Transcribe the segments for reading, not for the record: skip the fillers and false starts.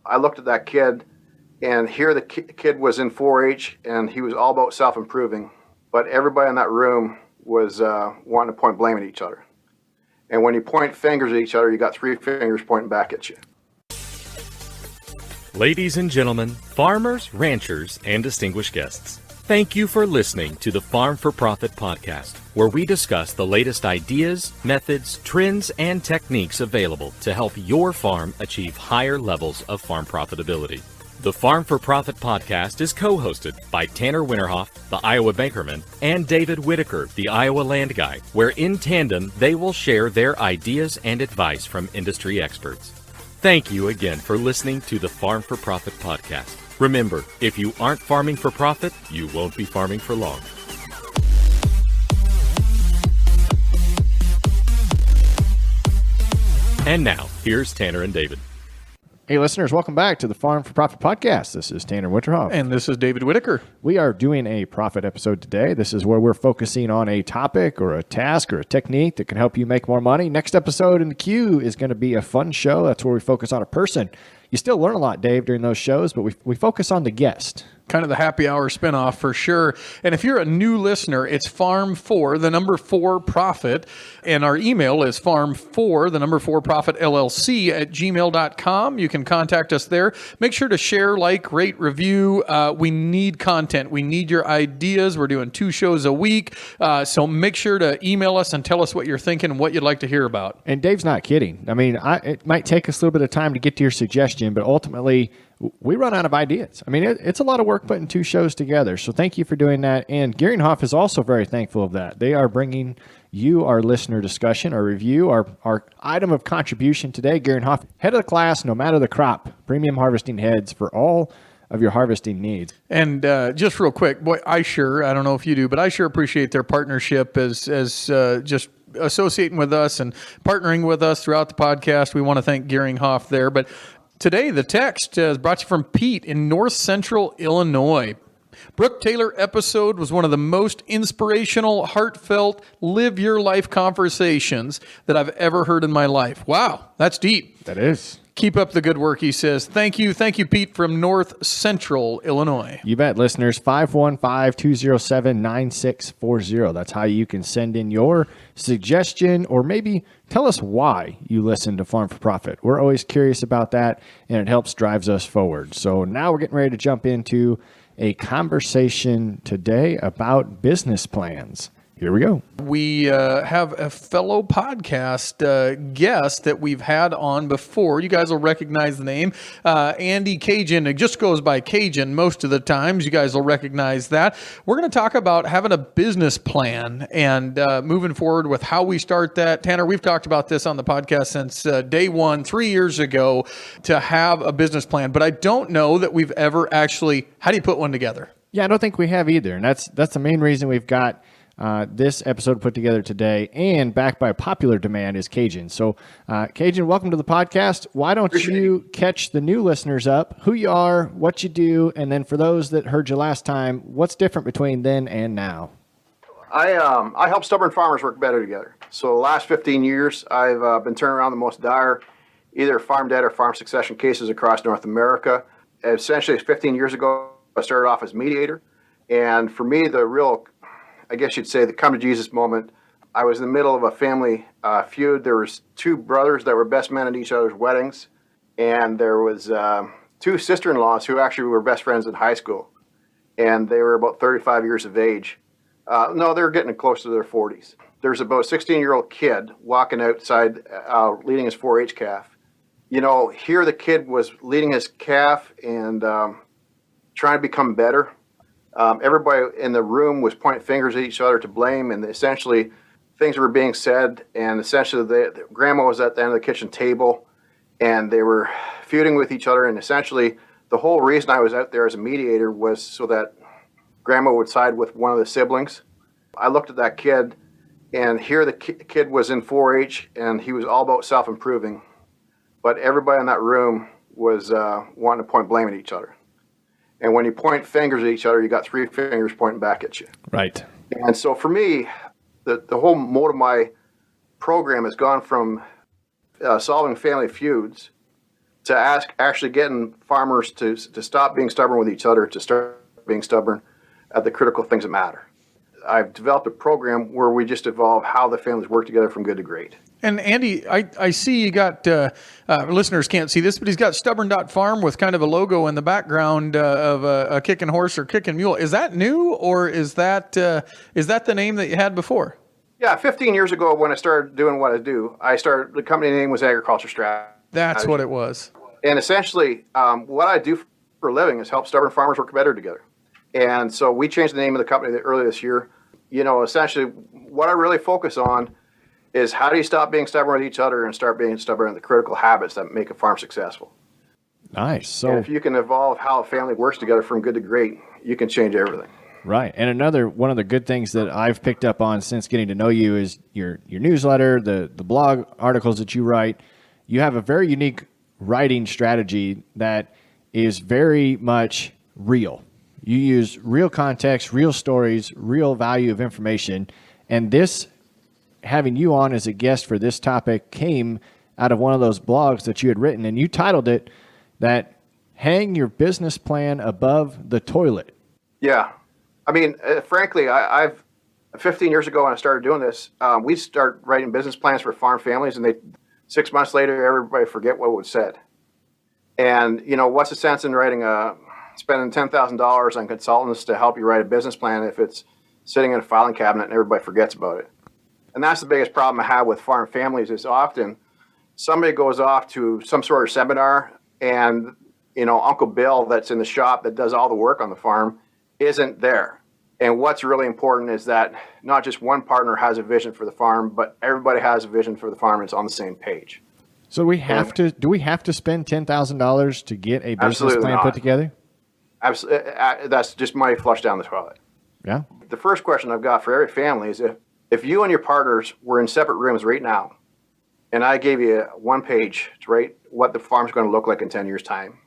I looked at that kid, and here the kid was in 4-H, and he was all about self-improving. But everybody in that room was wanting to point blame at each other. And when you point fingers at each other, you got 3 fingers pointing back at you. Ladies and gentlemen, farmers, ranchers, and distinguished guests, thank you for listening to the Farm4Profit podcast, where we discuss the latest ideas, methods, trends, and techniques available to help your farm achieve higher levels of farm profitability. The Farm4Profit podcast is co-hosted by Tanner Winterhoff, the Iowa Bankerman, and David Whitaker, the Iowa Land Guy, where in tandem they will share their ideas and advice from industry experts. Thank you again for listening to the Farm4Profit podcast. Remember, if you aren't farming for profit, you won't be farming for long. And now, here's Tanner and David. Hey listeners, welcome back to the Farm4Profit podcast. This is Tanner Winterhoff. And this is David Whitaker. We are doing a profit episode today. This is where we're focusing on a topic or a task or a technique that can help you make more money. Next episode in the queue is going to be a fun show. That's where we focus on a person. You still learn a lot, Dave, during those shows, but we focus on the guest. Kind of the happy hour spinoff for sure. And if you're a new listener, it's Farm4, the number 4 Profit. And our email is Farm4, the number 4 Profit LLC at gmail.com. You can contact us there. Make sure to share, like, rate, review. We need content. We need your ideas. We're doing 2 shows a week. So make sure to email us and tell us what you're thinking and what you'd like to hear about. And Dave's not kidding. I mean, it might take us a little bit of time to get to your suggestion, but ultimately, we run out of ideas. I mean, it's a lot of work putting 2 shows together. So thank you for doing that. And Gary and Hoff is also very thankful of that. They are bringing you our listener discussion, our review, our item of contribution today. Gary and Hoff, head of the class, no matter the crop, premium harvesting heads for all of your harvesting needs. And just real quick, boy, I don't know if you do, but I sure appreciate their partnership as just associating with us and partnering with us throughout the podcast. We want to thank Gary and Hoff there. But today, the text is brought to you from Pete in North Central Illinois. Brooke Taylor episode was one of the most inspirational, heartfelt, live your life conversations that I've ever heard in my life. Wow, that's deep. That is. Keep up the good work, he says. Thank you, Pete, from North Central Illinois. You bet, listeners. 515-207-9640. That's how you can send in your suggestion or maybe tell us why you listen to Farm4Profit. We're always curious about that, and it drives us forward. So now we're getting ready to jump into a conversation today about business plans. Here we go. We have a fellow podcast guest that we've had on before. You guys will recognize the name. Andy Caygeon. It just goes by Caygeon most of the times. You guys will recognize that. We're going to talk about having a business plan and moving forward with how we start that. Tanner, we've talked about this on the podcast since day one, 3 years ago, to have a business plan. But I don't know that we've ever actually, how do you put one together? Yeah, I don't think we have either. And that's the main reason we've got this episode put together today, and backed by popular demand is Caygeon. So, Caygeon, welcome to the podcast. Why don't you catch the new listeners up, who you are, what you do, and then for those that heard you last time, what's different between then and now? I help stubborn farmers work better together. So the last 15 years, I've been turning around the most dire, either farm debt or farm succession cases across North America. Essentially, 15 years ago, I started off as mediator. And for me, the real, I guess you'd say, the come to Jesus moment, I was in the middle of a family feud. There was 2 brothers that were best men at each other's weddings, and there was 2 sister-in-laws who actually were best friends in high school, and they were about 35 years of age. No, they were getting close to their 40s. There's about a 16-year-old kid walking outside leading his 4-H calf. You know, here the kid was leading his calf and trying to become better. Everybody in the room was pointing fingers at each other to blame, and essentially things were being said, and essentially the grandma was at the end of the kitchen table, and they were feuding with each other, and essentially the whole reason I was out there as a mediator was so that grandma would side with one of the siblings. I looked at that kid, and here the kid was in 4-H, and he was all about self-improving, but everybody in that room was wanting to point blame at each other. And when you point fingers at each other, you got 3 fingers pointing back at you. Right. And so for me, the whole mode of my program has gone from solving family feuds to actually getting farmers to stop being stubborn with each other, to start being stubborn at the critical things that matter. I've developed a program where we just evolve how the families work together from good to great. And Andy, I see you got, listeners can't see this, but he's got stubborn.farm with kind of a logo in the background of a kicking horse or kicking mule. Is that new, or is that the name that you had before? Yeah, 15 years ago when I started doing what I do, the company name was Agriculture Strategy. That's what it was. And essentially, what I do for a living is help stubborn farmers work better together. And so we changed the name of the company earlier this year. Essentially, what I really focus on is how do you stop being stubborn with each other and start being stubborn in the critical habits that make a farm successful. Nice. So and if you can evolve how a family works together from good to great, you can change everything. Right. And one of the good things that I've picked up on since getting to know you is your newsletter, the blog articles that you write. You have a very unique writing strategy that is very much real. You use real context, real stories, real value of information. And this, having you on as a guest for this topic, came out of one of those blogs that you had written, and you titled it that hang your business plan above the toilet. Yeah. I mean, frankly, I've 15 years ago when I started doing this, we start writing business plans for farm families, and 6 months later, everybody forget what was said. And, what's the sense in spending $10,000 on consultants to help you write a business plan if it's sitting in a filing cabinet and everybody forgets about it? And that's the biggest problem I have with farm families is often somebody goes off to some sort of seminar and, Uncle Bill that's in the shop that does all the work on the farm isn't there. And what's really important is that not just one partner has a vision for the farm, but everybody has a vision for the farm and it's on the same page. So do we have to spend $10,000 to get a business Absolutely plan not. put together? Absolutely. That's just money flushed down the toilet. Yeah. The first question I've got for every family is if you and your partners were in separate rooms right now, and I gave you one page to write what the farm's going to look like in 10 years' time,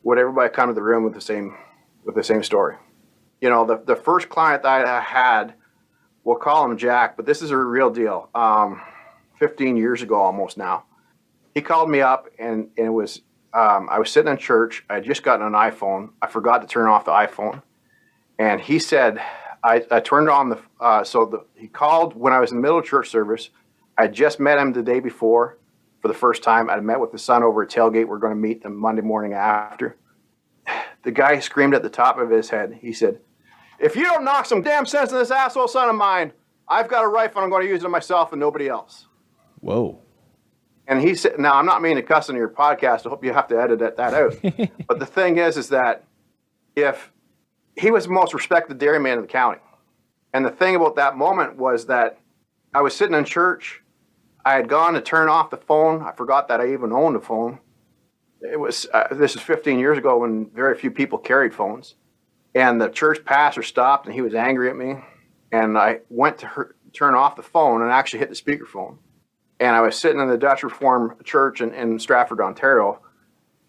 would everybody come to the room with the same story? The first client that I had, we'll call him Jack, but this is a real deal. 15 years ago almost now. He called me up and it was, I was sitting in church. I had just gotten an iPhone. I forgot to turn off the iPhone. And he said, I turned on he called when I was in the middle of church service. I just met him the day before for the first time. I met with the son over at tailgate. We're going to meet the Monday morning after. The guy screamed at the top of his head. He said, "If you don't knock some damn sense in this asshole son of mine, I've got a rifle and I'm going to use it on myself and nobody else." Whoa. And he said, now I'm not meaning to cuss on your podcast. I hope you have to edit that out. But the thing is that if he was the most respected dairyman in the county. And the thing about that moment was that I was sitting in church. I had gone to turn off the phone. I forgot that I even owned a phone. It was, this is 15 years ago when very few people carried phones. And the church pastor stopped and he was angry at me. And I went to turn off the phone and actually hit the speakerphone. And I was sitting in the Dutch Reformed Church in Stratford, Ontario,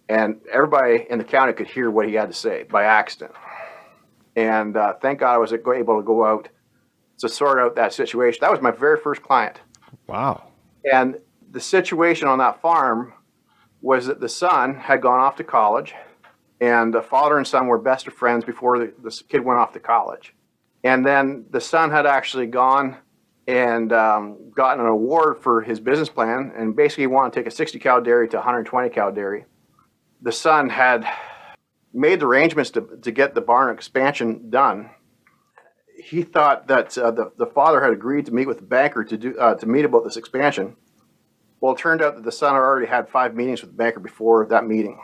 and everybody in the county could hear what he had to say by accident. And thank God I was able to go out to sort out that situation. That was my very first client. Wow. And the situation on that farm was that the son had gone off to college, and the father and son were best of friends before the kid went off to college. And then the son had actually gone and gotten an award for his business plan, and basically wanted to take a 60-cow dairy to 120-cow dairy. The son had made the arrangements to get the barn expansion done. He thought that the father had agreed to meet with the banker to meet about this expansion. Well, it turned out that the son already had 5 meetings with the banker before that meeting.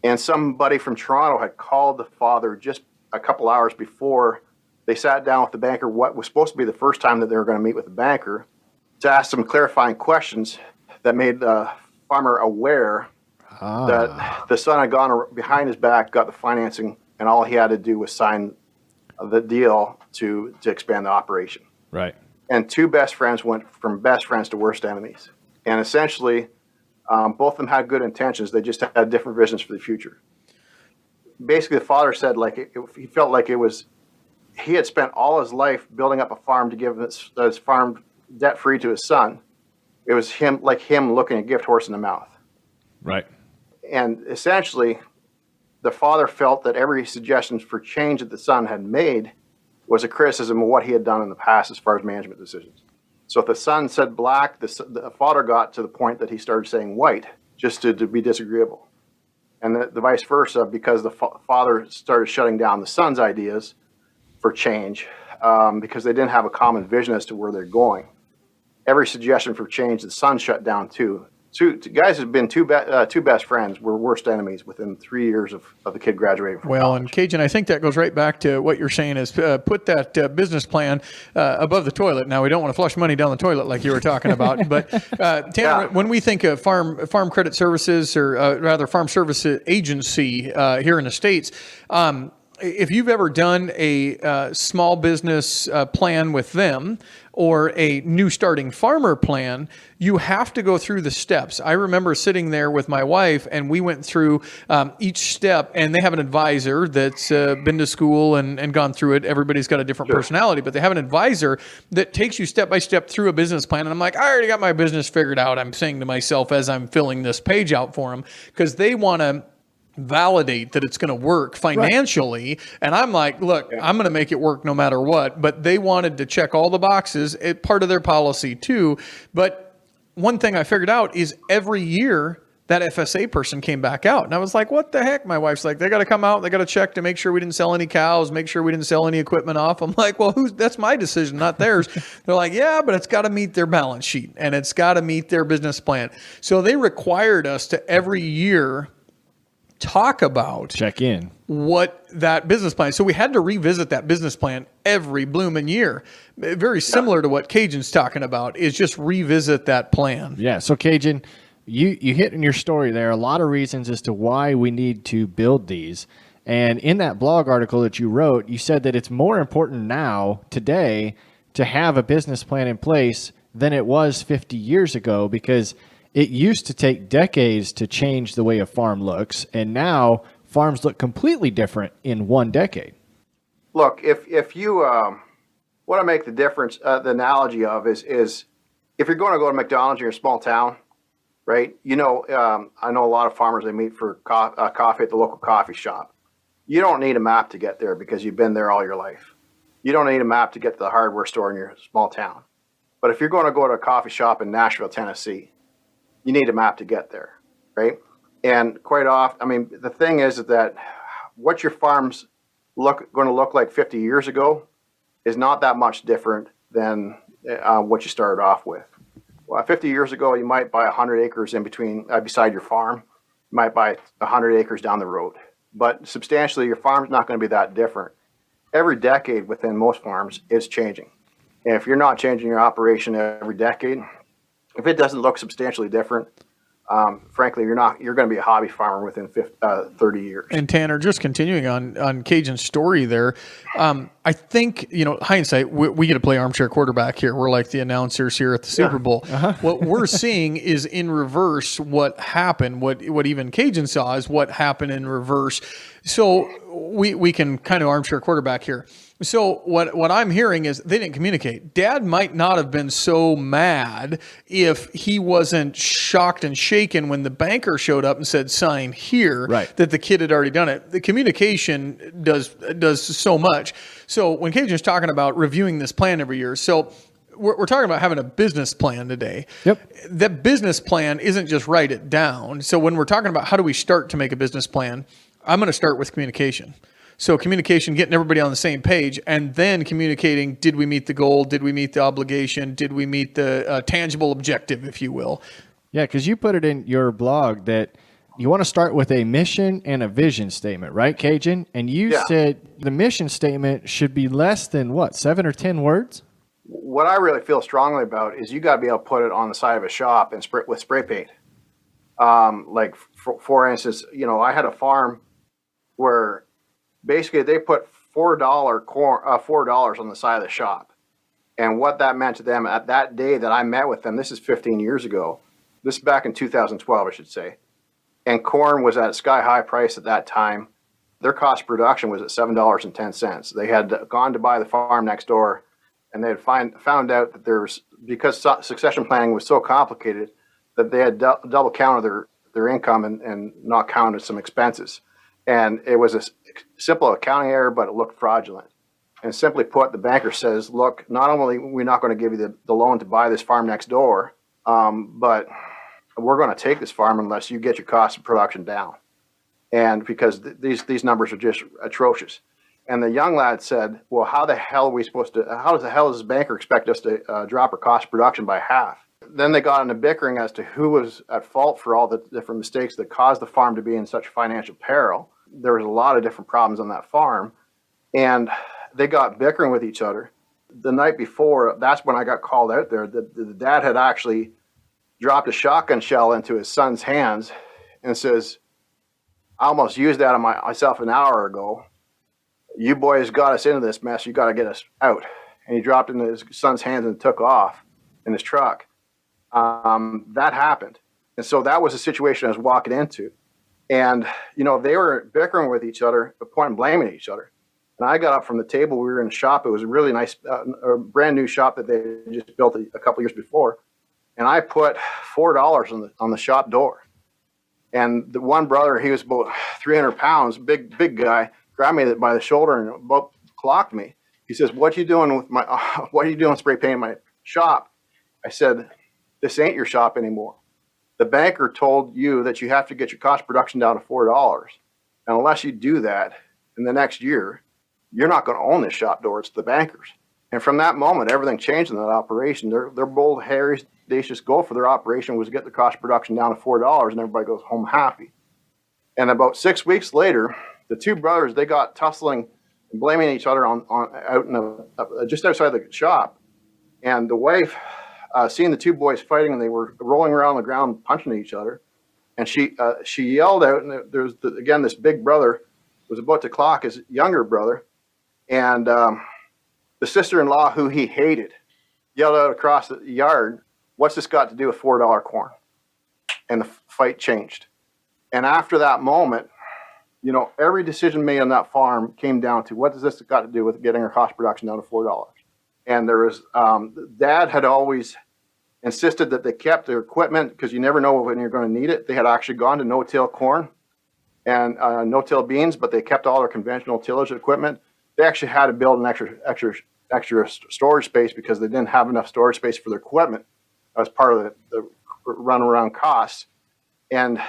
And somebody from Toronto had called the father just a couple hours before they sat down with the banker, what was supposed to be the first time that they were going to meet with the banker, to ask some clarifying questions that made the farmer aware that the son had gone behind his back, got the financing, and all he had to do was sign the deal to expand the operation. Right. And 2 best friends went from best friends to worst enemies. And essentially, both of them had good intentions. They just had different visions for the future. Basically, the father said he felt like he had spent all his life building up a farm to give his farm debt-free to his son. It was him looking a gift horse in the mouth. Right. And essentially, the father felt that every suggestion for change that the son had made was a criticism of what he had done in the past as far as management decisions. So if the son said black, the father got to the point that he started saying white just to be disagreeable. And the vice versa, because the father started shutting down the son's ideas for change because they didn't have a common vision as to where they're going. Every suggestion for change, the son shut down too. Two guys have been two best friends were worst enemies within 3 years of the kid graduating from Well, college. and Caygeon, I think that goes right back to what you're saying is put that business plan above the toilet. Now, we don't want to flush money down the toilet like you were talking about, but Tanner, Yeah. when we think of farm credit services, or rather farm service agency here in the States, if you've ever done a small business plan with them or a new starting farmer plan, you have to go through the steps. I remember sitting there with my wife and we went through each step, and they have an advisor that's been to school and gone through it. Everybody's got a different personality, but they have an advisor that takes you step by step through a business plan. And I'm like, I already got my business figured out. I'm saying to myself as I'm filling this page out for them, because they want to validate that it's going to work financially. Right. And I'm like, look, I'm going to make it work no matter what. But they wanted to check all the boxes, part of their policy too. But one thing I figured out is every year that FSA person came back out. And I was like, what the heck? My wife's like, they got to come out. They got to check to make sure we didn't sell any cows, make sure we didn't sell any equipment off. I'm like, well, that's my decision, not theirs. They're like, yeah, but it's got to meet their balance sheet and it's got to meet their business plan. So they required us to every year talk about, check in what that business plan. So we had to revisit that business plan every blooming year. Very similar to what Caygeon's talking about, is just revisit that plan. Yeah. So Caygeon, you hit in your story there a lot of reasons as to why we need to build these. And in that blog article that you wrote, you said that it's more important now, today, to have a business plan in place than it was 50 years ago, because it used to take decades to change the way a farm looks, and now farms look completely different in one decade. Look, if you want to make the difference, the analogy of is if you're going to go to McDonald's in your small town, right? I know a lot of farmers, they meet for coffee at the local coffee shop. You don't need a map to get there because you've been there all your life. You don't need a map to get to the hardware store in your small town. But if you're going to go to a coffee shop in Nashville, Tennessee, you need a map to get there, right? And quite often, the thing is that what your farm's going to look like 50 years ago is not that much different than what you started off with. Well, 50 years ago, you might buy 100 acres beside your farm. You might buy 100 acres down the road. But substantially, your farm's not going to be that different. Every decade within most farms is changing. And if you're not changing your operation every decade, if it doesn't look substantially different, frankly, you're going to be a hobby farmer within 30 years. And Tanner, just continuing on Caygeon's story there, I think, hindsight, we get to play armchair quarterback here. We're like the announcers here at the Super Bowl. Uh-huh. What we're seeing is in reverse what happened. What even Caygeon saw is what happened in reverse. So we can kind of armchair quarterback here. So what I'm hearing is they didn't communicate. Dad might not have been so mad if he wasn't shocked and shaken when the banker showed up and said, sign here, right, that the kid had already done it. The communication does so much. So when Caygeon's talking about reviewing this plan every year, so we're talking about having a business plan today. Yep. That business plan isn't just write it down. So when we're talking about how do we start to make a business plan, I'm going to start with communication. So communication, getting everybody on the same page, and then communicating, did we meet the goal? Did we meet the obligation? Did we meet the tangible objective, if you will? Yeah, because you put it in your blog that you want to start with a mission and a vision statement, right, Caygeon? And you said the mission statement should be less than, 7 or 10 words? What I really feel strongly about is you got to be able to put it on the side of a shop and with spray paint. Like, for instance, I had a farm where basically they put $4 on the side of the shop. And what that meant to them at that day that I met with them, this is 15 years ago. This is back in 2012, I should say. And corn was at a sky-high price at that time. Their cost of production was at $7.10. They had gone to buy the farm next door, and they had found out that because succession planning was so complicated, that they had double counted their income and not counted some expenses. And it was a simple accounting error, but it looked fraudulent. And simply put, the banker says, look, not only are we not going to give you the loan to buy this farm next door, but we're going to take this farm unless you get your cost of production down. And because these numbers are just atrocious. And the young lad said, well, how the hell does this banker expect us to drop our cost of production by half? Then they got into bickering as to who was at fault for all the different mistakes that caused the farm to be in such financial peril. There was a lot of different problems on that farm. And they got bickering with each other. The night before, that's when I got called out there. The dad had actually dropped a shotgun shell into his son's hands and says, I almost used that on myself an hour ago. You boys got us into this mess. You got to get us out. And he dropped it into his son's hands and took off in his truck. That happened. And so that was the situation I was walking into. And, they were bickering with each other, to the point of blaming each other. And I got up from the table. We were in the shop. It was a really nice, a brand new shop that they just built a couple years before. And I put $4 on the shop door. And the one brother, he was about 300 pounds, big guy, grabbed me by the shoulder and about clocked me. He says, what are you doing spray painting my shop? I said, this ain't your shop anymore. The banker told you that you have to get your cost of production down to $4. And unless you do that in the next year, you're not going to own this shop door. It's the bankers. And from that moment, everything changed in that operation. Their bold, hairy, audacious goal for their operation was to get the cost of production down to $4, and everybody goes home happy. And about 6 weeks later, the two brothers, they got tussling and blaming each other just outside the shop. And the wife, seeing the two boys fighting, and they were rolling around the ground punching each other, and she yelled out, and there's again this big brother was about to clock his younger brother, and the sister-in-law, who he hated, yelled out across the yard, what's this got to do with $4 corn? And the fight changed. And after that moment, every decision made on that farm came down to, what does this got to do with getting our cost of production down to $4? And there was, Dad had always insisted that they kept their equipment because you never know when you're going to need it. They had actually gone to no-till corn and no-till beans, but they kept all their conventional tillage equipment. They actually had to build an extra storage space because they didn't have enough storage space for their equipment. That was part of the runaround costs. And,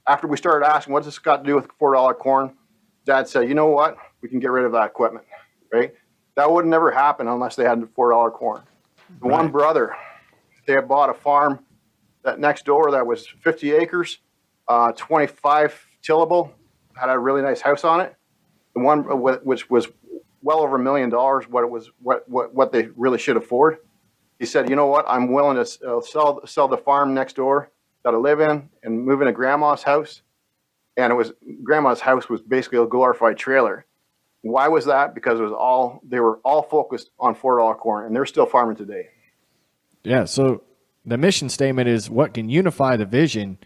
after we started asking, what's this got to do with $4 corn? Dad said, you know what? We can get rid of that equipment, right? That would never happen unless they had $4 corn. The one brother, they had bought a farm that next door that was 50 acres, 25 tillable, had a really nice house on it. The one which was well over $1 million, what they really should afford. He said, you know what? I'm willing to sell the farm next door that I live in and move into Grandma's house. And Grandma's house was basically a glorified trailer. Why was that? Because they were all focused on $4 corn, and they're still farming today. Yeah. So the mission statement is what can unify the vision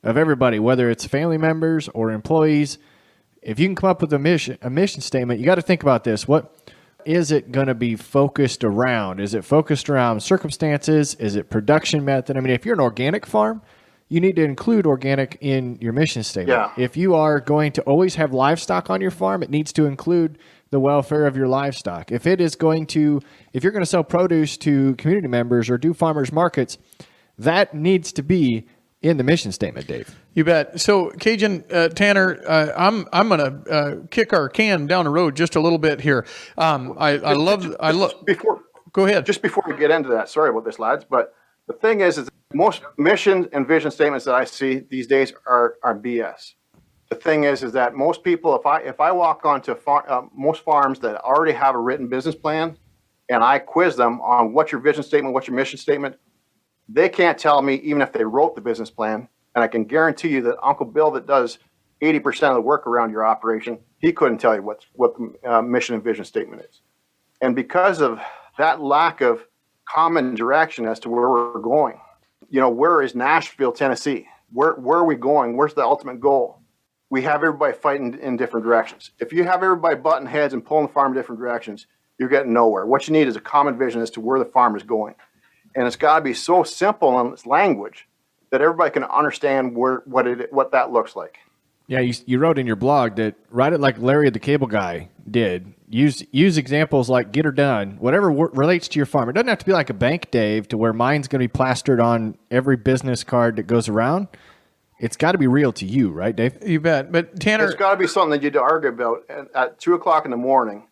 of everybody, whether it's family members or employees. If you can come up with a mission statement, you got to think about this. What is it going to be focused around? Is it focused around circumstances? Is it production method? I mean, if you're an organic farm, you need to include organic in your mission statement. Yeah. If you are going to always have livestock on your farm, it needs to include the welfare of your livestock. If you're going to sell produce to community members or do farmers markets, that needs to be in the mission statement, Dave. You bet. So, Caygeon, Tanner, I'm going to kick our can down the road just a little bit here. I love. Go ahead. Just before we get into that, sorry about this, lads, but the thing is most mission and vision statements that I see these days are BS. The thing is that most people, if I walk onto most farms that already have a written business plan, and I quiz them on what's your vision statement, what's your mission statement, they can't tell me even if they wrote the business plan. And I can guarantee you that Uncle Bill that does 80% of the work around your operation, he couldn't tell you what the mission and vision statement is. And because of that lack of common direction as to where we're going, where is Nashville, Tennessee? Where are we going? Where's the ultimate goal? We have everybody fighting in different directions. If you have everybody butting heads and pulling the farm in different directions, you're getting nowhere. What you need is a common vision as to where the farm is going. And it's got to be so simple in its language that everybody can understand what that looks like. Yeah, you wrote in your blog that write it like Larry the Cable Guy did. Use examples like get her done, whatever relates to your farm. It doesn't have to be like a bank, Dave, to where mine's going to be plastered on every business card that goes around. It's got to be real to you, right, Dave? You bet. But Tanner, It's got to be something that you'd argue about at 2:00 in the morning.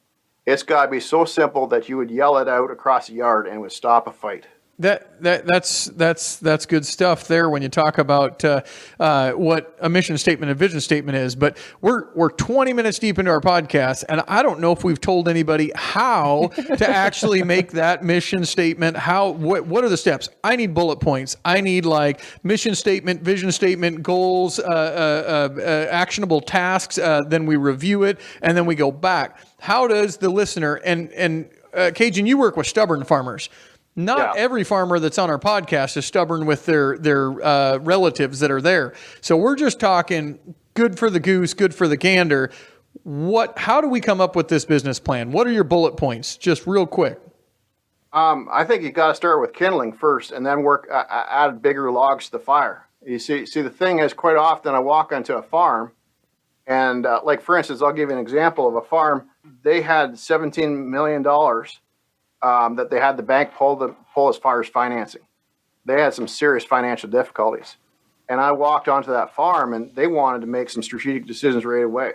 It's got to be so simple that you would yell it out across the yard and it would stop a fight. That's good stuff there when you talk about what a mission statement and vision statement is. But we're 20 minutes deep into our podcast, and I don't know if we've told anybody how to actually make that mission statement. What are the steps? I need bullet points. I need like mission statement, vision statement, goals, actionable tasks. Then we review it, and then we go back. How does the listener and Caygeon, you work with stubborn farmers. Not every farmer that's on our podcast is stubborn with their relatives that are there. So we're just talking good for the goose, good for the gander. How do we come up with this business plan? What are your bullet points? Just real quick. I think you got to start with kindling first, and then work add bigger logs to the fire. You see, the thing is, quite often I walk onto a farm, and like for instance, I'll give you an example of a farm. They had $17 million. That they had the bank pull as far as financing. They had some serious financial difficulties. And I walked onto that farm and they wanted to make some strategic decisions right away.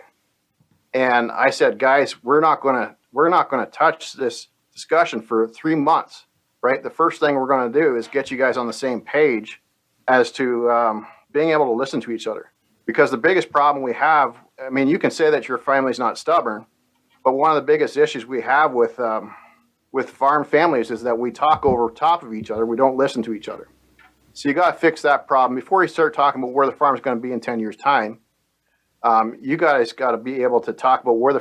And I said, guys, we're not gonna touch this discussion for 3 months, right? The first thing we're gonna do is get you guys on the same page as to being able to listen to each other. Because the biggest problem we have, I mean, you can say that your family's not stubborn, but one of the biggest issues we have with farm families is that we talk over top of each other. We don't listen to each other. So you got to fix that problem before you start talking about where the farm is going to be in 10 years' time. You guys got to be able to talk about where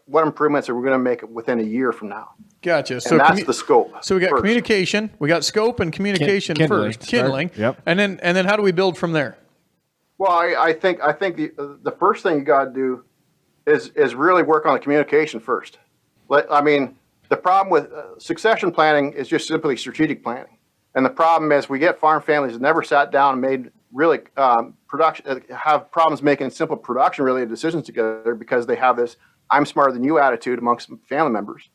what improvements are we going to make within a year from now. Gotcha. So that's the scope. So we got first. Communication, we got scope and communication Kindling. first, kindling. Yep. And then how do we build from there? Well, I think the first thing you got to do is really work on the communication first. The problem with succession planning is just simply strategic planning. And the problem is we get farm families that never sat down and made really have problems making simple production-related decisions together because they have this I'm smarter than you attitude amongst family members.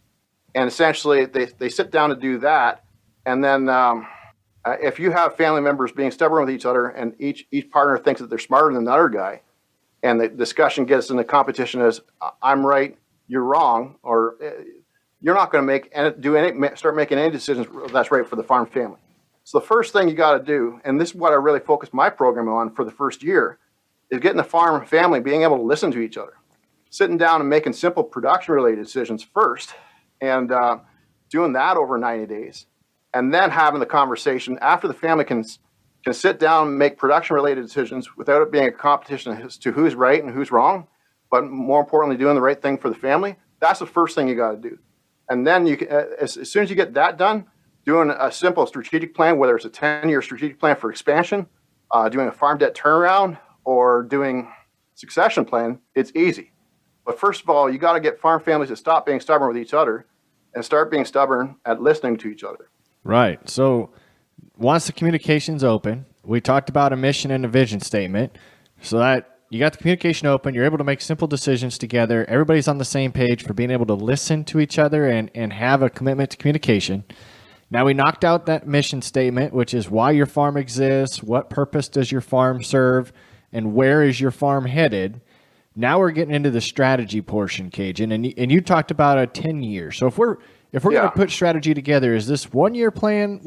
And essentially they sit down to do that. And then if you have family members being stubborn with each other and each partner thinks that they're smarter than the other guy, and the discussion gets in the competition as I'm right, you're wrong, or you're not going to start making any decisions that's right for the farm family. So the first thing you got to do, and this is what I really focused my program on for the first year, is getting the farm family being able to listen to each other, sitting down and making simple production-related decisions first, and doing that over 90 days, and then having the conversation after the family can sit down and make production-related decisions without it being a competition as to who's right and who's wrong, but more importantly, doing the right thing for the family. That's the first thing you got to do. And then you can, as soon as you get that done, doing a simple strategic plan, whether it's a 10-year strategic plan for expansion, doing a farm debt turnaround, or doing succession plan, it's easy. But first of all, you got to get farm families to stop being stubborn with each other and start being stubborn at listening to each other. Right. So once the communication's open, we talked about a mission and a vision statement, so that you got the communication open, you're able to make simple decisions together. Everybody's on the same page for being able to listen to each other and have a commitment to communication. Now we knocked out that mission statement, which is why your farm exists, what purpose does your farm serve, and where is your farm headed. Now we're getting into the strategy portion, Caygeon, and you talked about a 10-year. So if we're going to put strategy together, is this 1-year plan?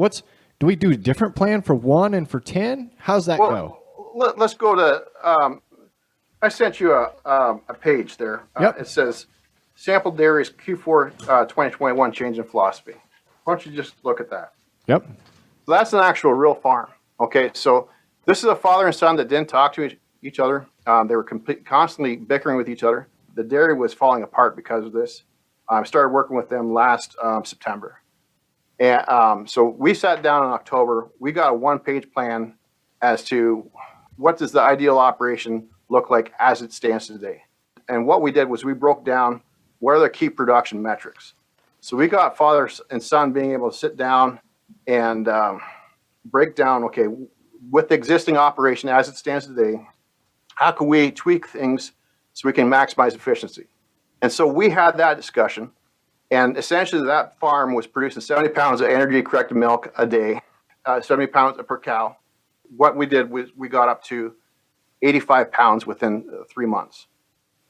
Do we do a different plan for 1 and for 10? How's that go? Let's go to. I sent you a page there. Yep. It says Sample Dairies Q4 2021 change in philosophy. Why don't you just look at that? Yep. So that's an actual real farm. Okay, so this is a father and son that didn't talk to each other. They were constantly bickering with each other. The dairy was falling apart because of this. I started working with them last September. And so we sat down in October. We got a 1-page plan as to what does the ideal operation look like as it stands today. And what we did was we broke down what are the key production metrics. So we got father and son being able to sit down and break down, okay, with the existing operation as it stands today, how can we tweak things so we can maximize efficiency? And so we had that discussion, and essentially that farm was producing 70 pounds of energy-corrected milk a day, 70 pounds per cow. What we did was we got up to 85 pounds within 3 months.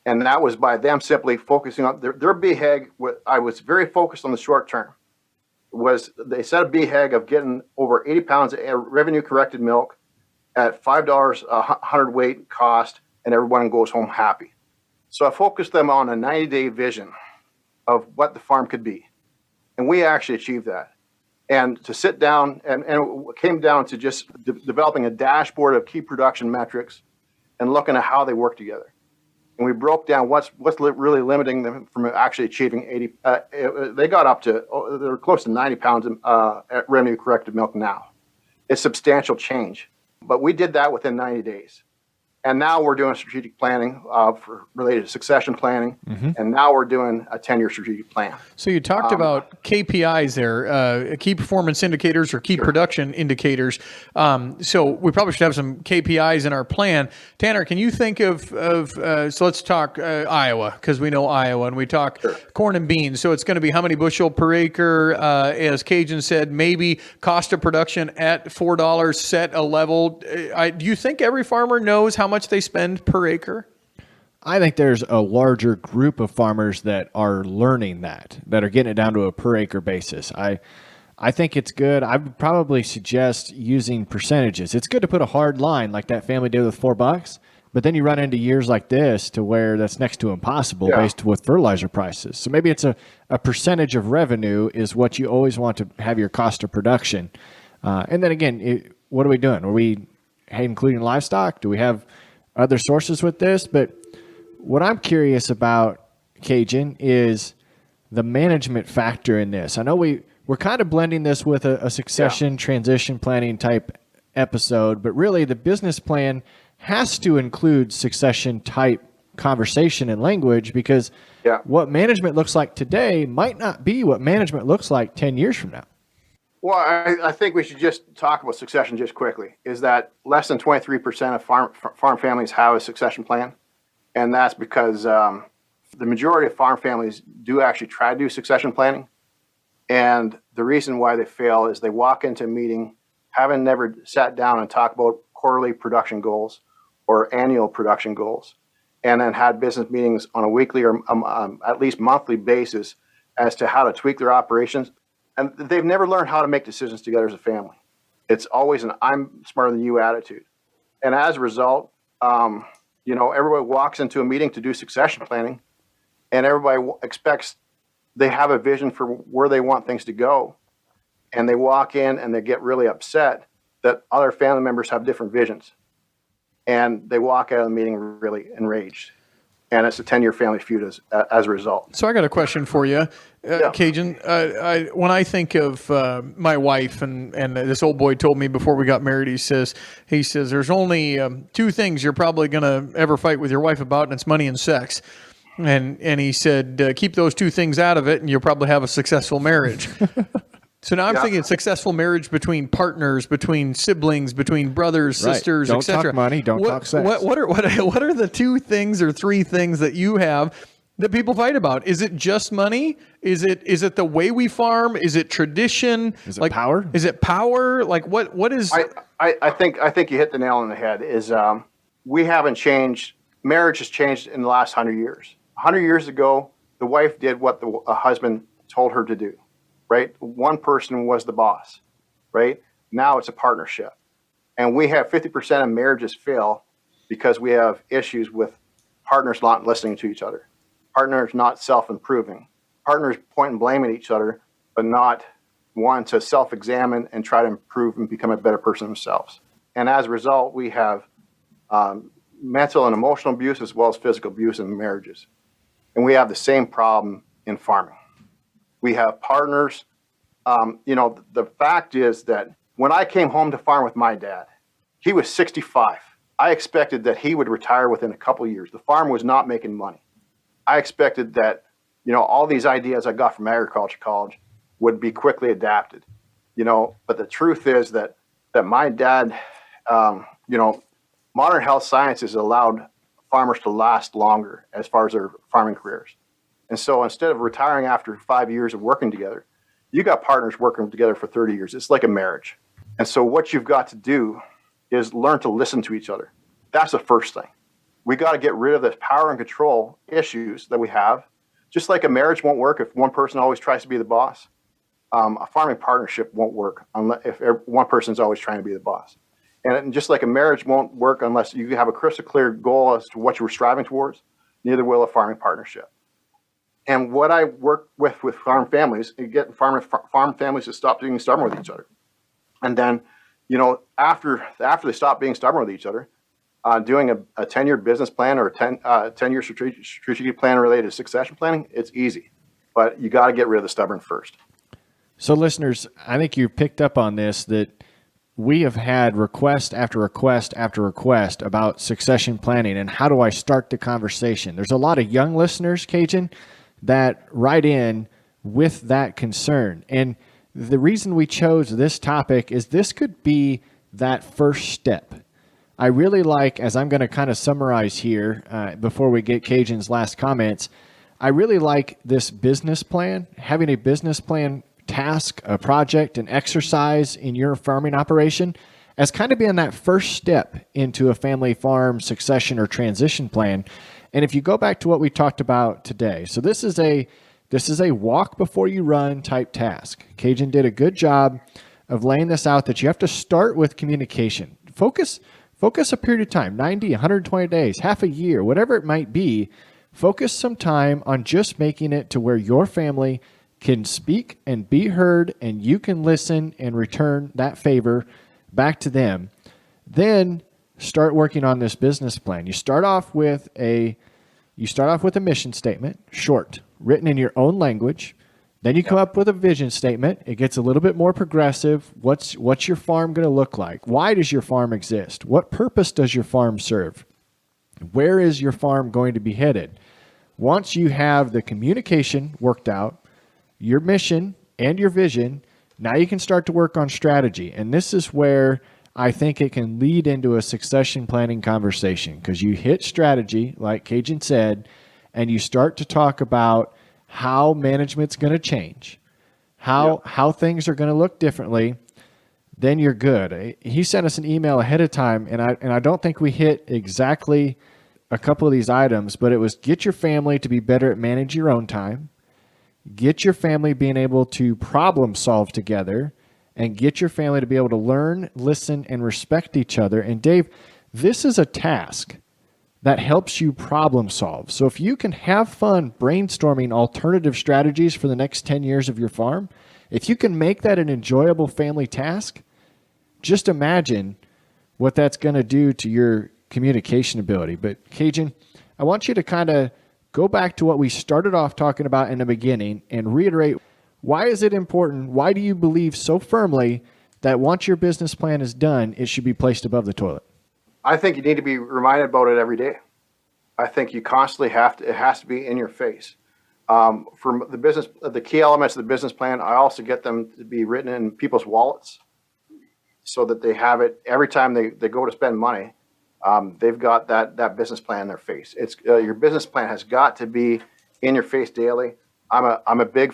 And that was by them simply focusing on their BHAG. I was very focused on the short term. They set a BHAG of getting over 80 pounds of revenue-corrected milk at $5 a hundredweight cost, and everyone goes home happy. So I focused them on a 90-day vision of what the farm could be. And we actually achieved that. And to sit down, and it came down to just developing a dashboard of key production metrics and looking at how they work together. And we broke down what's really limiting them from actually achieving 80. They got up to, they're close to 90 pounds of revenue-corrected milk now. It's substantial change. But we did that within 90 days. And now we're doing strategic planning related to succession planning. And now we're doing a 10-year strategic plan. So you talked about KPIs there, key performance indicators or key production indicators. So we probably should have some KPIs in our plan. Tanner, can you think of so let's talk Iowa, because we know Iowa, and we talk corn and beans. So it's going to be how many bushel per acre, as Caygeon said, maybe cost of production at $4 set a level. Do you think every farmer knows how much they spend per acre? I think there's a larger group of farmers that are learning that are getting it down to a per acre basis. I think it's good. I would probably suggest using percentages. It's good to put a hard line like that family did with $4, but then you run into years like this to where that's next to impossible based with fertilizer prices. So maybe it's a percentage of revenue is what you always want to have your cost of production. And then again, what are we doing? Are we including livestock? Do we have other sources with this? But what I'm curious about, Caygeon, is the management factor in this. I know we're kind of blending this with a succession transition planning type episode, but really the business plan has to include succession type conversation and language, because what management looks like today might not be what management looks like 10 years from now. Well, I think we should just talk about succession just quickly. Is that less than 23% of farm families have a succession plan? And that's because the majority of farm families do actually try to do succession planning. And the reason why they fail is they walk into a meeting, having never sat down and talked about quarterly production goals or annual production goals, and then had business meetings on a weekly or at least monthly basis as to how to tweak their operations. And they've never learned how to make decisions together as a family. It's always an I'm smarter than you attitude. And as a result, everybody walks into a meeting to do succession planning, and everybody expects they have a vision for where they want things to go. And they walk in and they get really upset that other family members have different visions. And they walk out of the meeting really enraged. And it's a 10-year family feud as a result. So I got a question for you, Caygeon. When I think of my wife, and this old boy told me before we got married, he says there's only two things you're probably going to ever fight with your wife about, and it's money and sex. And he said, keep those two things out of it, and you'll probably have a successful marriage. So now I'm thinking successful marriage between partners, between siblings, between brothers, sisters, Don't etc. talk money, don't talk sex. What are the two things or three things that you have that people fight about? Is it just money? Is it the way we farm? Is it tradition? Is it power? Is it power? Like what is? I think you hit the nail on the head. Is we haven't changed. Marriage has changed in the last 100 years. 100 years ago, the wife did what the husband told her to do. Right? One person was the boss, right? Now it's a partnership. And we have 50% of marriages fail because we have issues with partners not listening to each other, partners not self-improving, partners pointing blame at each other, but not wanting to self-examine and try to improve and become a better person themselves. And as a result, we have mental and emotional abuse as well as physical abuse in marriages. And we have the same problem in farming. We have partners. The fact is that when I came home to farm with my dad, he was 65. I expected that he would retire within a couple of years. The farm was not making money. I expected that, all these ideas I got from agriculture college would be quickly adapted, but the truth is that my dad Modern health sciences allowed farmers to last longer as far as their farming careers. And so instead of retiring after 5 years of working together, you got partners working together for 30 years. It's like a marriage. And so what you've got to do is learn to listen to each other. That's the first thing. We got to get rid of this power and control issues that we have. Just like a marriage won't work if one person always tries to be the boss. A farming partnership won't work if one person's always trying to be the boss. And just like a marriage won't work unless you have a crystal clear goal as to what you were striving towards, neither will a farming partnership. And what I work with farm families, you get farm families to stop being stubborn with each other. And then, after they stop being stubborn with each other, doing a 10-year business plan or a 10-year strategic plan related to succession planning, it's easy. But you got to get rid of the stubborn first. So listeners, I think you picked up on this, that we have had request after request after request about succession planning and how do I start the conversation. There's a lot of young listeners, Caygeon, that write in with that concern. And the reason we chose this topic is this could be that first step. I really like, as I'm going to kind of summarize here before we get Caygeon's last comments, I really like this business plan, having a business plan task, a project, an exercise in your farming operation as kind of being that first step into a family farm succession or transition plan. And if you go back to what we talked about today, so this is a walk before you run type task. Caygeon did a good job of laying this out, that you have to start with communication. Focus a period of time, 90, 120 days, half a year, whatever it might be. Focus some time on just making it to where your family can speak and be heard, and you can listen and return that favor back to them. Then start working on this business plan. You start off with a mission statement, short, written in your own language. Then you come up with a vision statement. It gets a little bit more progressive. What's your farm going to look like? Why does your farm exist? What purpose does your farm serve? Where is your farm going to be headed? Once you have the communication worked out, your mission and your vision, now you can start to work on strategy. And this is where I think it can lead into a succession planning conversation, because you hit strategy, like Caygeon said, and you start to talk about how management's going to change, how things are going to look differently. Then you're good. He sent us an email ahead of time, and I don't think we hit exactly a couple of these items, but it was get your family to be better at managing your own time, get your family being able to problem solve together, and get your family to be able to learn, listen, and respect each other. And Dave, this is a task that helps you problem solve. So if you can have fun brainstorming alternative strategies for the next 10 years of your farm, if you can make that an enjoyable family task, just imagine what that's going to do to your communication ability. But Caygeon, I want you to kind of go back to what we started off talking about in the beginning and reiterate, why is it important? Why do you believe so firmly that once your business plan is done, it should be placed above the toilet? I think you need to be reminded about it every day. I think you constantly it has to be in your face. For the key elements of the business plan, I also get them to be written in people's wallets so that they have it every time they go to spend money. They've got that business plan in their face. It's your business plan has got to be in your face daily. I'm a big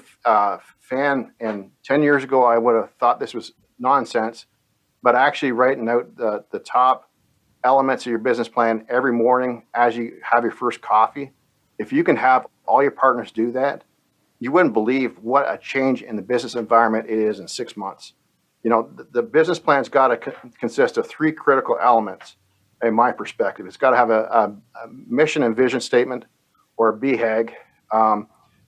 fan, and 10 years ago I would have thought this was nonsense, but actually writing out the top elements of your business plan every morning as you have your first coffee, if you can have all your partners do that, you wouldn't believe what a change in the business environment it is in 6 months. The business plan's got to consist of three critical elements. In my perspective, it's got to have a mission and vision statement, or a BHAG.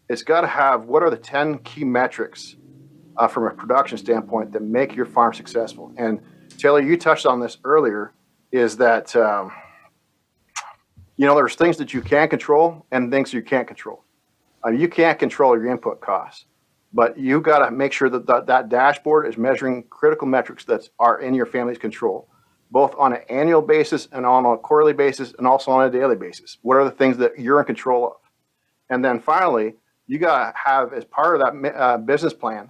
It's got to have what are the 10 key metrics from a production standpoint that make your farm successful. And Taylor, you touched on this earlier, is that there's things that you can control and things you can't control. You can't control your input costs, but you got to make sure that dashboard is measuring critical metrics that are in your family's control, both on an annual basis and on a quarterly basis, and also on a daily basis. What are the things that you're in control of? And then finally, you got to have, as part of that business plan,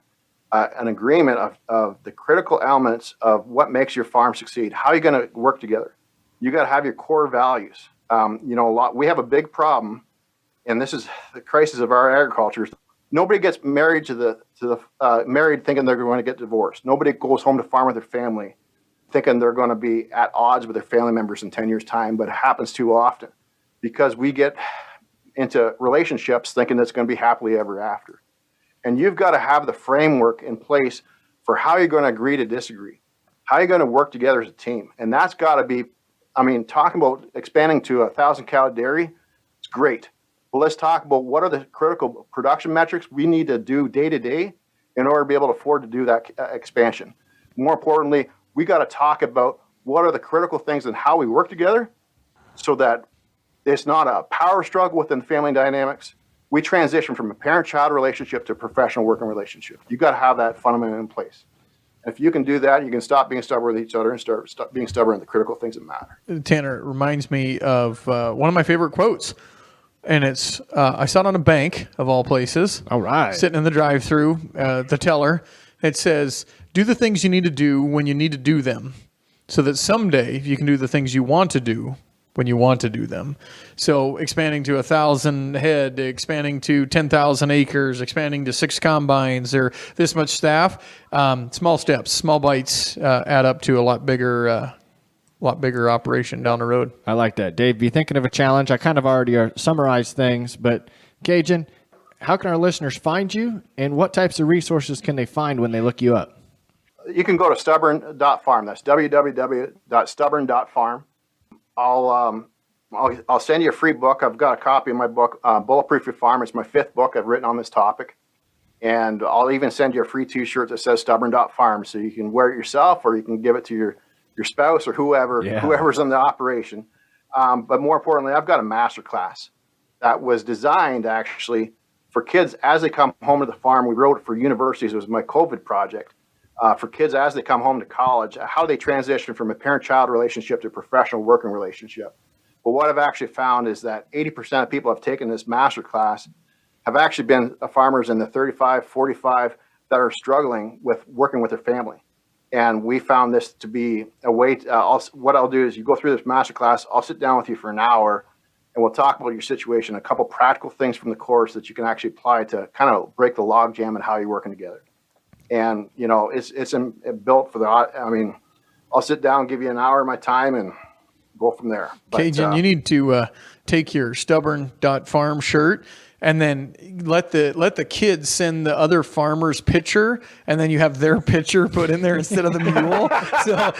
an agreement of the critical elements of what makes your farm succeed. How are you going to work together? You got to have your core values. We have a big problem, and this is the crisis of our agriculture. Nobody gets married married thinking they're going to get divorced. Nobody goes home to farm with their family thinking they're going to be at odds with their family members in 10 years' time, but it happens too often because we get into relationships thinking it's going to be happily ever after. And you've got to have the framework in place for how you're going to agree to disagree, how you're going to work together as a team. And that's got to be, talking about expanding to 1,000 cow dairy, it's great. But let's talk about what are the critical production metrics we need to do day to day in order to be able to afford to do that expansion. More importantly, we got to talk about what are the critical things and how we work together so that it's not a power struggle within the family dynamics. We transition from a parent-child relationship to a professional working relationship. You got to have that fundament in place. And if you can do that, you can stop being stubborn with each other and start being stubborn in the critical things that matter. Tanner, it reminds me of one of my favorite quotes. And it's, I saw it on a bank, of all places. All right. Sitting in the drive-thru, the teller. It says, do the things you need to do when you need to do them, so that someday you can do the things you want to do when you want to do them. So expanding to 1,000 head, expanding to 10,000 acres, expanding to 6 combines, or this much staff, small steps, small bites add up to a lot bigger operation down the road. I like that. Dave, be thinking of a challenge. I kind of already summarized things, but Caygeon, how can our listeners find you, and what types of resources can they find when they look you up? You can go to stubborn.farm. That's www.stubborn.farm. I'll send you a free book. I've got a copy of my book, Bulletproof Your Farm. It's my 5th book I've written on this topic. And I'll even send you a free t-shirt that says stubborn.farm, so you can wear it yourself, or you can give it to your spouse or whoever's in the operation. But more importantly, I've got a master class that was designed actually for kids as they come home to the farm. We wrote it for universities. It was my COVID project. For kids as they come home to college, how they transition from a parent-child relationship to a professional working relationship. But what I've actually found is that 80% of people have taken this master class have actually been farmers in the 35, 45 that are struggling with working with their family. And we found this to be a way what I'll do is you go through this master class, I'll sit down with you for an hour, and we'll talk about your situation, a couple practical things from the course that you can actually apply to kind of break the log jam and how you're working together. And, it's built for I'll sit down, give you an hour of my time, and go from there. Caygeon, you need to take your stubborn.farm shirt and then let the kids send the other farmer's picture, and then you have their picture put in there instead of the mule. So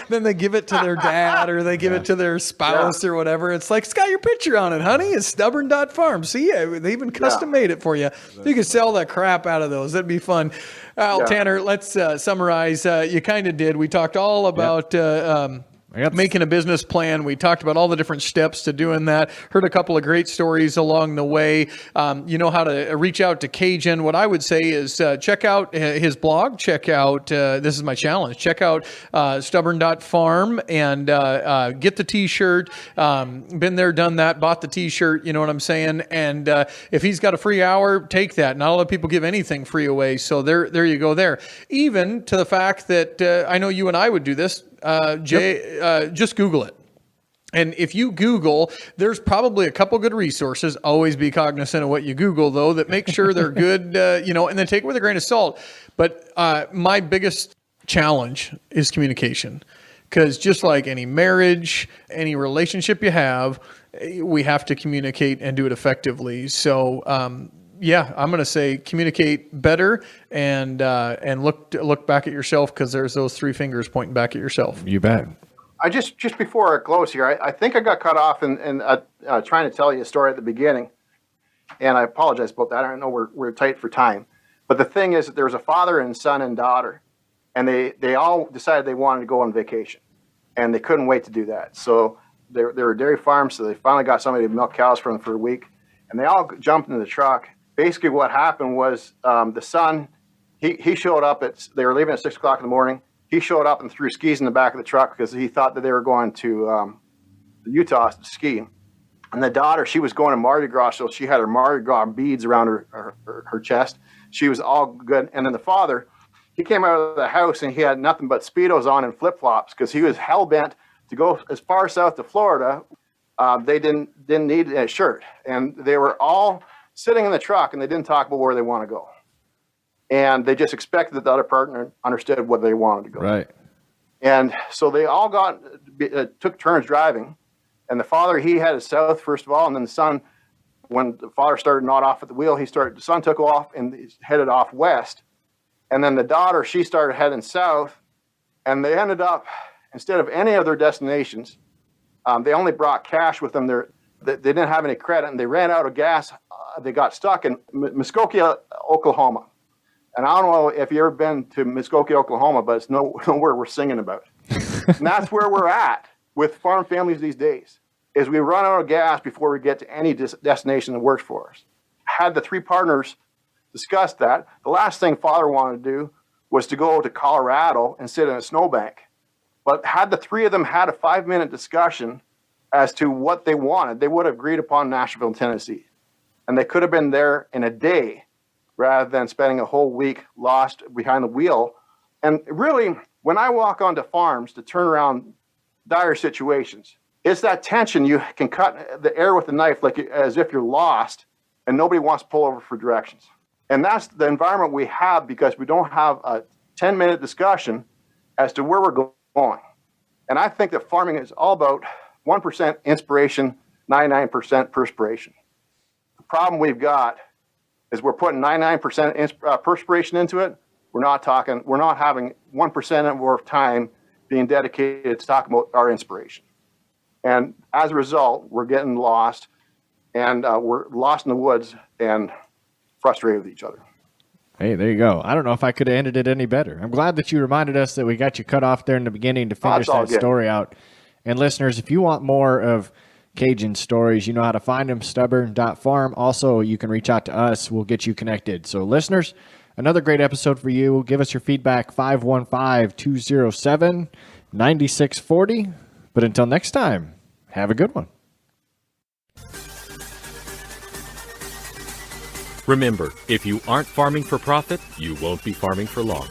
then they give it to their dad, or they give it to their spouse or whatever. It's like, it's got your picture on it, honey. It's stubborn.farm. See, they even custom made it for you. You can sell the crap out of those. That'd be fun. Tanner, let's summarize. You kind of did. We talked all about making a business plan. We talked about all the different steps to doing that. Heard a couple of great stories along the way. You know how to reach out to Caygeon. What I would say is check out his blog. Check out, this is my challenge, check out stubborn.farm and get the t-shirt. Been there, done that, bought the t-shirt, you know what I'm saying? And if he's got a free hour, take that. Not a lot of people give anything free away. So there you go there. Even to the fact that I know you and I would do this. Just Google it. And if you Google, there's probably a couple good resources. Always be cognizant of what you Google, though, that make sure they're good, and then take it with a grain of salt. But my biggest challenge is communication. Because just like any marriage, any relationship you have, we have to communicate and do it effectively. So, I'm going to say communicate better and look back at yourself, because there's those 3 fingers pointing back at yourself. You bet. I just before I close here, I think I got cut off in trying to tell you a story at the beginning, and I apologize about that. I know we're tight for time, but the thing is that there was a father and son and daughter, and they all decided they wanted to go on vacation, and they couldn't wait to do that. So they were a dairy farm, so they finally got somebody to milk cows for them for a week, and they all jumped in the truck. Basically, what happened was the son, he showed up they were leaving at 6 o'clock in the morning. He showed up and threw skis in the back of the truck because he thought that they were going to Utah to ski. And the daughter, she was going to Mardi Gras, so she had her Mardi Gras beads around her chest. She was all good. And then the father, he came out of the house and he had nothing but Speedos on and flip-flops because he was hell-bent to go as far south to Florida. They didn't need a shirt. And they were all sitting in the truck and they didn't talk about where they want to go. And they just expected that the other partner understood where they wanted to go. Right. And so they all took turns driving. And the father, he headed south first of all, and then the son, when the father started not off at the wheel, the son took off and headed off west. And then the daughter, she started heading south, and they ended up, instead of any of their destinations, they only brought cash with them. They didn't have any credit, and they ran out of gas. They got stuck in Muskogee, Oklahoma. And I don't know if you've ever been to Muskogee, Oklahoma, but it's nowhere we're singing about. And that's where we're at with farm families these days, is we run out of gas before we get to any destination that works for us. Had the three partners discussed that, the last thing father wanted to do was to go to Colorado and sit in a snowbank. But had the three of them had a 5-minute discussion as to what they wanted, they would have agreed upon Nashville, Tennessee. And they could have been there in a day rather than spending a whole week lost behind the wheel. And really, when I walk onto farms to turn around dire situations, it's that tension. You can cut the air with a knife as if you're lost and nobody wants to pull over for directions. And that's the environment we have because we don't have a 10-minute discussion as to where we're going. And I think that farming is all about 1% inspiration, 99% perspiration. The problem we've got is we're putting 99% perspiration into it. We're not having 1% of our time being dedicated to talk about our inspiration. And as a result, we're getting lost, and we're lost in the woods and frustrated with each other. Hey, there you go. I don't know if I could have ended it any better. I'm glad that you reminded us that we got you cut off there in the beginning to finish that story out. And listeners, if you want more of Caygeon stories, you know how to find them, stubborn.farm. Also, you can reach out to us. We'll get you connected. So listeners, another great episode for you. Give us your feedback, 515-207-9640. But until next time, have a good one. Remember, if you aren't farming for profit, you won't be farming for long.